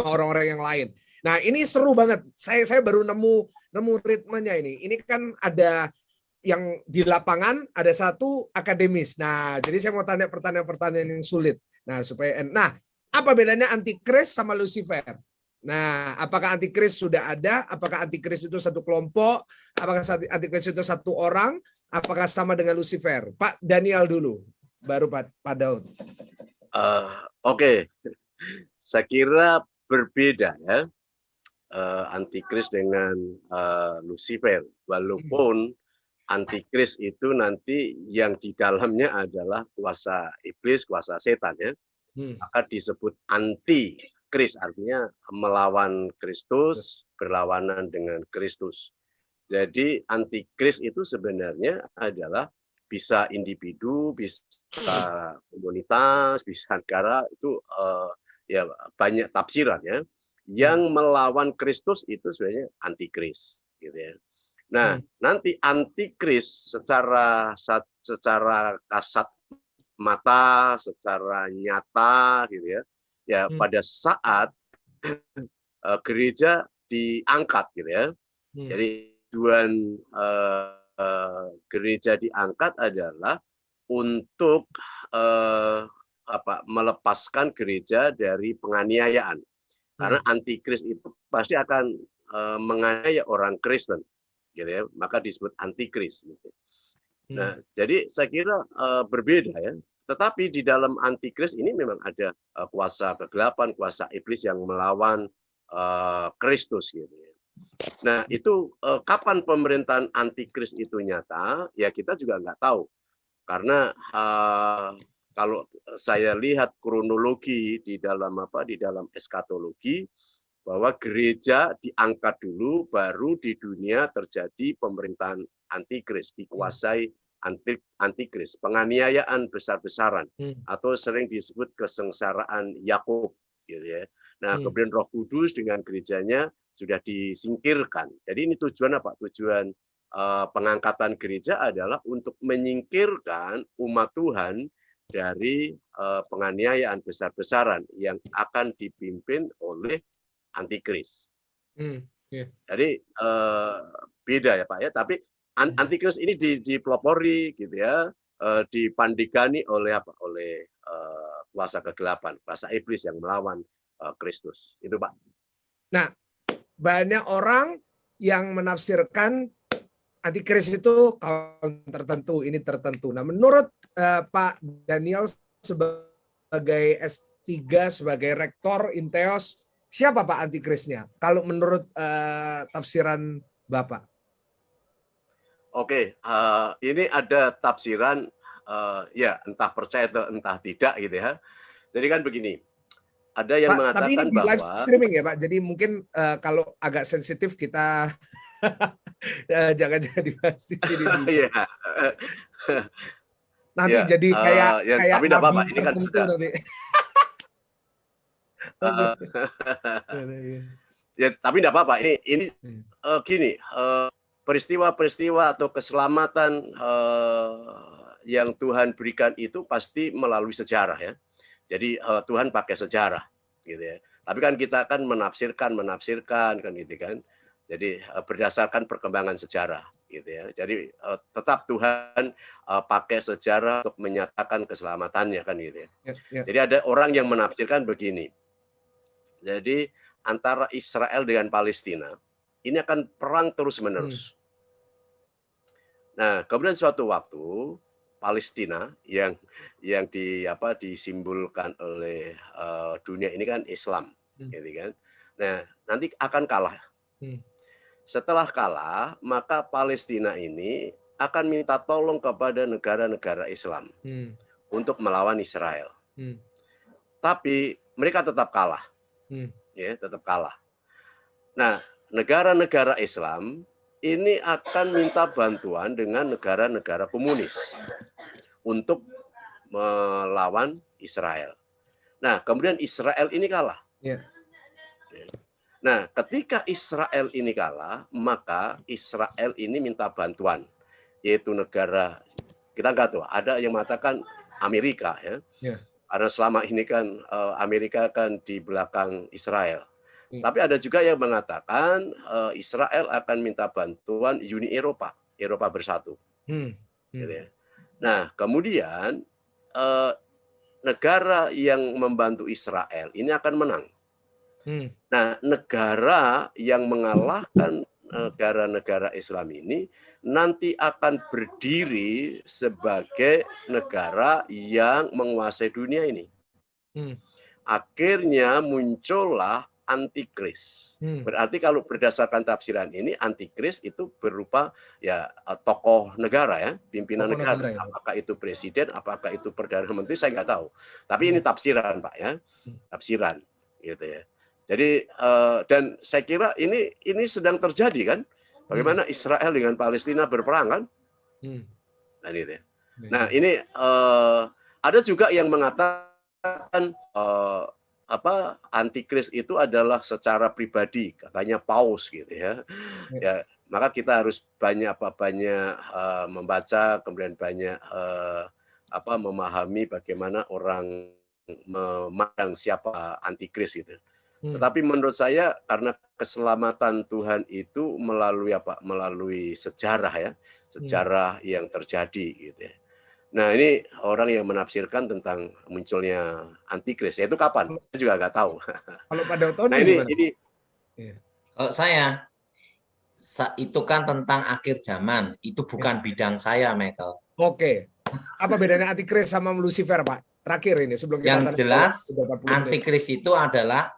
orang-orang yang lain. Nah, ini seru banget. Saya baru nemu ritmenya ini. Ini kan ada yang di lapangan, ada satu akademis. Nah, jadi saya mau tanya pertanyaan-pertanyaan yang sulit. Nah, apa bedanya antikris sama Lucifer? Nah, apakah antikris sudah ada? Apakah antikris itu satu kelompok? Apakah antikris itu satu orang? Apakah sama dengan Lucifer? Pak Daniel dulu, baru Pak Daud. Oke. Saya kira berbeda ya, antikris dengan Lucifer. Walaupun antikris itu nanti yang di dalamnya adalah kuasa iblis, kuasa setan ya. Maka disebut antikris, artinya melawan Kristus, berlawanan dengan Kristus. Jadi antikris itu sebenarnya adalah bisa individu, bisa komunitas, bisa negara, itu ya banyak tafsiran ya. Yang melawan Kristus itu sebenarnya antikris, gitu ya. Nah, nanti antikris secara kasat mata, secara nyata, gitu ya. Ya pada saat gereja diangkat, gitu ya. Jadi tujuan gereja diangkat adalah untuk melepaskan gereja dari penganiayaan. Karena antikris itu pasti akan menganiaya orang Kristen, gitu ya. Maka disebut antikris. Gitu. Nah, jadi saya kira berbeda ya. Tetapi di dalam antikris ini memang ada kuasa kegelapan, kuasa iblis yang melawan Kristus, gitu ya. Nah, itu kapan pemerintahan antikris itu nyata? Ya kita juga nggak tahu. Karena kalau saya lihat kronologi di dalam eskatologi, bahwa gereja diangkat dulu, baru di dunia terjadi pemerintahan antikris, dikuasai antikris, penganiayaan besar-besaran, atau sering disebut kesengsaraan Yakub, gitu ya. Nah, kemudian Roh Kudus dengan gerejanya sudah disingkirkan. Jadi ini tujuan apa? Tujuan pengangkatan gereja adalah untuk menyingkirkan umat Tuhan dari penganiayaan besar-besaran yang akan dipimpin oleh antikris. Jadi beda ya Pak ya. Tapi antikris ini dipelopori gitu ya, dipandigani oleh kuasa kegelapan, kuasa iblis yang melawan Kristus. Itu Pak. Nah, banyak orang yang menafsirkan antikris itu kaum tertentu, ini tertentu. Nah, menurut Pak Daniel sebagai S3, sebagai rektor Inteos, siapa Pak antikrisnya? Kalau menurut tafsiran Bapak. Oke, ini ada tafsiran ya entah percaya atau entah tidak gitu ya. Jadi kan begini, ada yang Pak, mengatakan tapi ini di live bahwa streaming ya Pak. Jadi mungkin kalau agak sensitif kita jangan dibahas di sini dulu. ya, Nanti ya, jadi kayak tapi tidak nabi apa-apa, ini kan tertentu sudah. nanti. Ya, tapi tidak apa-apa. Ini gini, peristiwa-peristiwa atau keselamatan yang Tuhan berikan itu pasti melalui sejarah ya. Jadi Tuhan pakai sejarah, gitu ya. Tapi kan kita kan menafsirkan kan gitu kan. Jadi berdasarkan perkembangan sejarah, gitu ya. Jadi tetap Tuhan pakai sejarah untuk menyatakan keselamatannya kan gitu ya. Jadi ada orang yang menafsirkan begini. Jadi antara Israel dengan Palestina ini akan perang terus-menerus. Nah, kemudian suatu waktu Palestina yang disimbolkan oleh dunia ini kan Islam, gitu kan. Nah, nanti akan kalah. Setelah kalah, maka Palestina ini akan minta tolong kepada negara-negara Islam untuk melawan Israel. Tapi mereka tetap kalah. Ya, tetap kalah. Nah, negara-negara Islam ini akan minta bantuan dengan negara-negara komunis untuk melawan Israel. Nah, kemudian Israel ini kalah. Nah, ketika Israel ini kalah, maka Israel ini minta bantuan, yaitu negara, kita nggak tahu, ada yang mengatakan Amerika ya. Karena selama ini kan Amerika kan di belakang Israel. Hmm. Tapi ada juga yang mengatakan Israel akan minta bantuan Uni Eropa bersatu. Gitu ya. Nah, kemudian negara yang membantu Israel ini akan menang. Nah, negara yang mengalahkan negara-negara Islam ini nanti akan berdiri sebagai negara yang menguasai dunia ini. Akhirnya muncullah antikris. Berarti kalau berdasarkan tafsiran ini, antikris itu berupa ya tokoh negara ya, pimpinan negara. Ya. Apakah itu presiden, apakah itu perdana menteri, saya nggak tahu. Tapi ini tafsiran, Pak ya, tafsiran, gitu ya. Jadi dan saya kira ini sedang terjadi kan? Bagaimana Israel dengan Palestina berperang kan? Nah, gitu ya. Nah ini ada juga yang mengatakan antikris itu adalah secara pribadi, katanya paus gitu ya. Ya, maka kita harus banyak membaca, kemudian banyak memahami bagaimana orang memandang siapa antikris gitu. Tetapi menurut saya karena keselamatan Tuhan itu melalui sejarah ya, sejarah yang terjadi gitu ya. Nah, ini orang yang menafsirkan tentang munculnya antikris. Itu kapan? Saya juga nggak tahu. Kalau pada tahun nah, ini kalau saya itu kan tentang akhir zaman. Itu bukan bidang saya, Michael. Oke. Apa bedanya antikris sama Lucifer, Pak? Terakhir ini sebelum kita yang jelas antikris itu adalah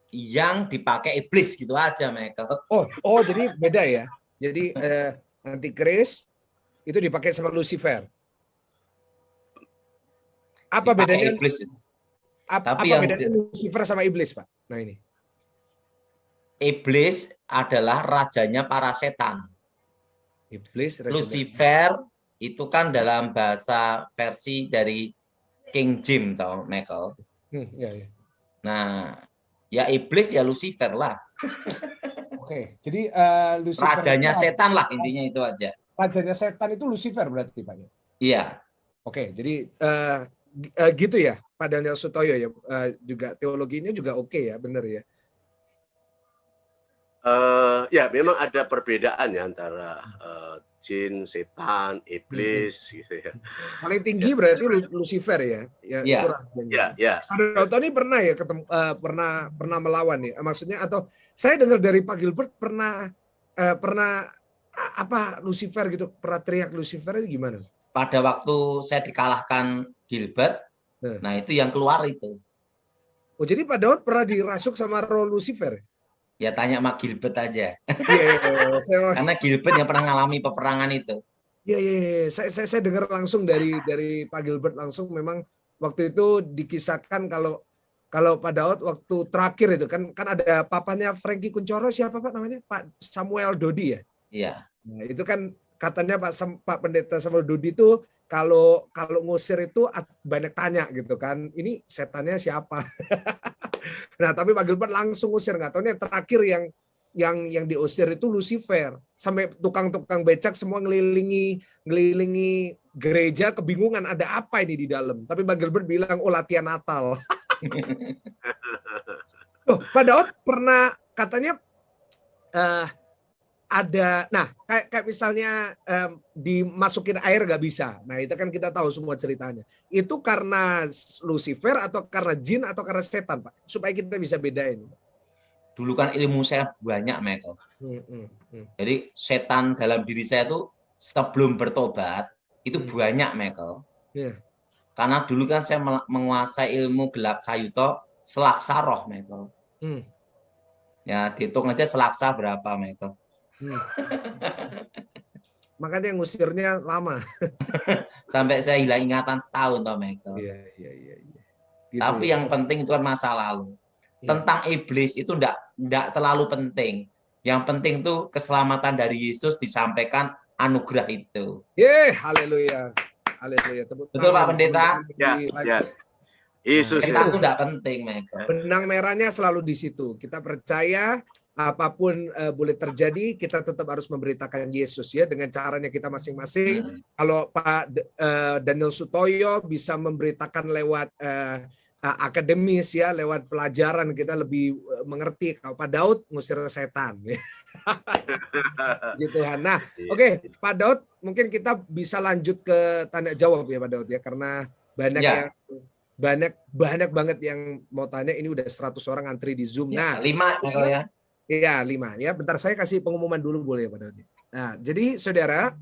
yang dipakai iblis gitu aja, Michael. Oh, jadi beda ya. Jadi antikris itu dipakai sama Lucifer. Apa bedanya iblis? Apa bedanya Lucifer sama iblis, Pak? Nah ini. Iblis adalah rajanya para setan. Iblis. Lucifer itu kan dalam bahasa versi dari King James, tau, Michael. Ya. Nah, ya iblis ya Lucifer lah. Oke, jadi Lucifer rajanya setan lah intinya itu aja. Rajanya setan itu Lucifer berarti, Pak? Iya. Oke, jadi gitu ya, Pak Daniel Sutoyo ya, juga teologinya juga oke ya, benar ya. Ya memang ada perbedaan ya antara jin, setan, iblis gitu ya. Paling tinggi berarti Lucifer ya. Iya. Ya. Ada ini pernah ya ketemu, pernah melawan ya. Maksudnya atau saya dengar dari Pak Gilbert pernah Lucifer gitu, pernah teriak Lucifer itu gimana? Pada waktu saya dikalahkan Gilbert, nah itu yang keluar itu. Oh, jadi Pak Daud pernah dirasuk sama roh Lucifer? Ya tanya sama Gilbert aja. Iya. Karena Gilbert yang pernah ngalami peperangan itu. Iya. Saya dengar langsung dari Pak Gilbert langsung, memang waktu itu dikisahkan kalau Pak Daud waktu terakhir itu kan ada papanya Frankie Kuncoro, siapa Pak namanya? Pak Samuel Dodi ya? Iya. Nah, itu kan katanya Pak Pendeta Samuel Dodi itu kalau ngusir itu banyak tanya gitu kan. Ini setannya siapa? Nah, tapi Pak Gilbert langsung usir, nggak tahu nih yang terakhir yang diusir itu Lucifer. Sampai tukang-tukang becak semua ngelilingi gereja, kebingungan ada apa ini di dalam. Tapi Pak Gilbert bilang, oh latihan Natal. Pak Daud pernah katanya ada, nah kayak misalnya dimasukin air nggak bisa. Nah itu kan kita tahu semua ceritanya. Itu karena Lucifer atau karena jin atau karena setan, Pak? Supaya kita bisa bedain. Dulu kan ilmu saya banyak, Michael. Jadi setan dalam diri saya itu sebelum bertobat itu banyak, Michael. Karena dulu kan saya menguasai ilmu gelap sayuto selaksa roh, Michael. Ya dihitung aja selaksa berapa, Michael. Makanya ngusirnya lama. Sampai saya hilang ingatan setahun, toh, Michael. Iya. Gitu. Tapi yang penting itu kan masa lalu. Tentang iblis itu enggak terlalu penting. Yang penting itu keselamatan dari Yesus disampaikan anugerah itu. Haleluya. Betul Pak Pendeta? Ya. Yesus itu enggak penting, Michael. Benang merahnya selalu di situ. Kita percaya apapun boleh terjadi, kita tetap harus memberitakan Yesus ya dengan caranya kita masing-masing. Kalau Pak Daniel Sutoyo bisa memberitakan lewat akademis ya, lewat pelajaran kita lebih mengerti. Kalau Pak Daud ngusir setan. Puji Tuhan. Nah, oke, Pak Daud, mungkin kita bisa lanjut ke tanya jawab ya Pak Daud ya, karena banyak yang banyak banget yang mau tanya. Ini udah 100 orang antri di Zoom. Nah, 5 ya. Iya, 5 ya. Bentar saya kasih pengumuman dulu boleh ya Pak Daud. Nah, jadi saudara,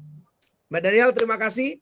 Mbak Daniel terima kasih